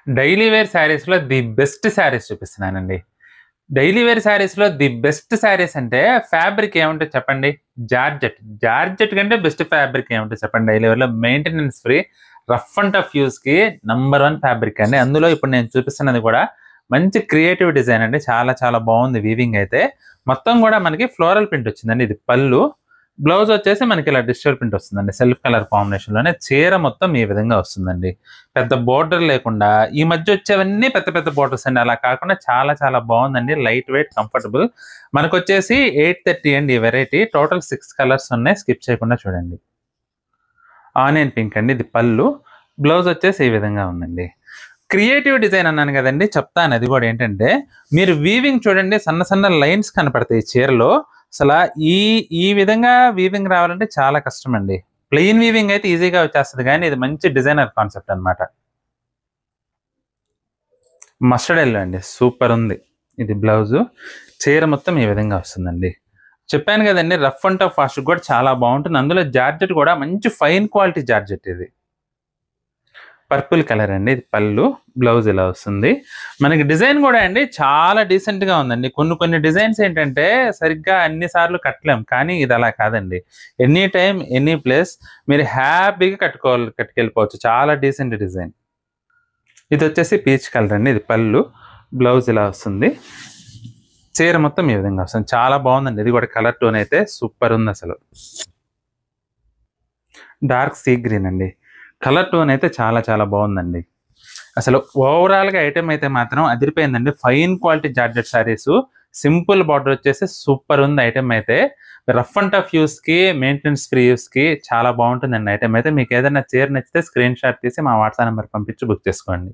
Daily wear శారీస్‌లో the best saris చూపిస్తున్నానండి. Daily wear శారీస్‌లో ది బెస్ట్ శారీస్ అంటే ఫ్యాబ్రిక్ ఏముంటది చెప్పండి? జార్జెట్. జార్జెట్ కంటే బెస్ట్ ఫ్యాబ్రిక్ ఏముంటది చెప్పండి డైలీ వేర్‌లో? Maintenance free rough and tough యూజ్‌కి నంబర్ 1 ఫ్యాబ్రిక్ అండి. అందులో ఇప్పుడు నేను చూపిస్తున్నది కూడా మంచి క్రియేటివ్ డిజైన్ అండి. చాలా చాలా బావుంది వీవింగ్ అయితే. మొత్తం కూడా మనకి ఫ్లోరల్ ప్రింట్ వచ్చిందండి. ఇది పళ్ళు. బ్లౌజ్ వచ్చేసి మనకి ఇలా డిజిటల్ ప్రింట్ వస్తుందండి. సెల్ఫ్ కలర్ కాంబినేషన్‌లోనే చీర మొత్తం ఈ విధంగా వస్తుందండి. పెద్ద బోర్డర్ లేకుండా ఈ మధ్య వచ్చేవన్నీ పెద్ద పెద్ద బోర్డర్స్ అండి. అలా కాకుండా చాలా చాలా బావుందండి. Light weight comfortable. మనకొచ్చేసి 830 అండి ఈ వెరైటీ. టోటల్ 6 కలర్స్ ఉన్నాయి. స్కిప్ చేయకుండా చూడండి. ఆనియన్ పింక్ అండి. ఇది పళ్ళు. బ్లౌజ్ వచ్చేసి ఈ విధంగా ఉందండి. క్రియేటివ్ డిజైన్ అన్నాను గదండీ! చెప్తాను అది గూడా ఏంటంటే, మీరు వీవింగ్ చూడండి సన్న సన్న లైన్స్ కనపడతాయి చీరలో. అసలా ఈ ఈ విధంగా వీవింగ్ రావాలంటే చాలా కష్టమండి. ప్లెయిన్ వీవింగ్ అయితే ఈజీగా వచ్చేస్తది గానీ, ఇది మంచి డిజైనర్ కాన్సెప్ట్ అన్నమాట. మస్టర్డ్ యెల్లో అండి. సూపరుంది. ఇది బ్లౌజు. చీర మొత్తం ఈ విధంగా వస్తుందండి. చెప్పాను గదండీ! రఫ్ అండ్ టఫ్ వాష్‌కి గూడా చాలా బావుంటుంది. అందులో జార్జెట్ గూడా మంచి ఫైన్ క్వాలిటీ జార్జెట్ ఇది. పర్పుల్ కలర్ అండి. ఇది పళ్ళు. బ్లౌజ్ ఇలా వస్తుంది. మనకి డిజైన్ గూడా అండి చాలా డీసెంట్‌గా ఉందండి. కొన్ని కొన్ని డిజైన్స్ ఏంటంటే సరిగ్గా అన్ని సార్లు కట్టలేం. కానీ ఇది అలా కాదండి. ఎనీ టైమ్, ఎనీ ప్లేస్ మీరు హ్యాపీగా కట్టుకెళ్ళిపోవచ్చు. చాలా డీసెంట్ డిజైన్. ఇదొచ్చేసి పీచ్ కలర్ అండి. ఇది పళ్ళు. బ్లౌజ్ ఇలా వస్తుంది. చీర మొత్తం ఈ విధంగా వస్తుంది. చాలా బావుందండి. ఇది గూడా కలర్ టోన్ అయితే సూపరుందసలు. డార్క్ సీ గ్రీన్ అండి. కలర్ టోన్ అయితే చాలా చాలా బావుందండి. అసలు ఓవరాల్‌గా ఐటెమ్ అయితే మాత్రం అదిరిపోయిందండి. Fine quality georgette saris. Simple border వచ్చేసి సూపరుంది ఐటెమ్ అయితే. రఫ్ అండ్ టఫ్ యూజ్‌కి, మెయింటెనెన్స్ ఫ్రీ యూజ్‌కి చాలా బావుంటుందండి ఐటెమ్ అయితే. మీకేదైనా చీర నచ్చితే స్క్రీన్ షాట్ తీసి మా వాట్సాప్ నంబర్‌కి పంపించి బుక్ చేసుకోండి.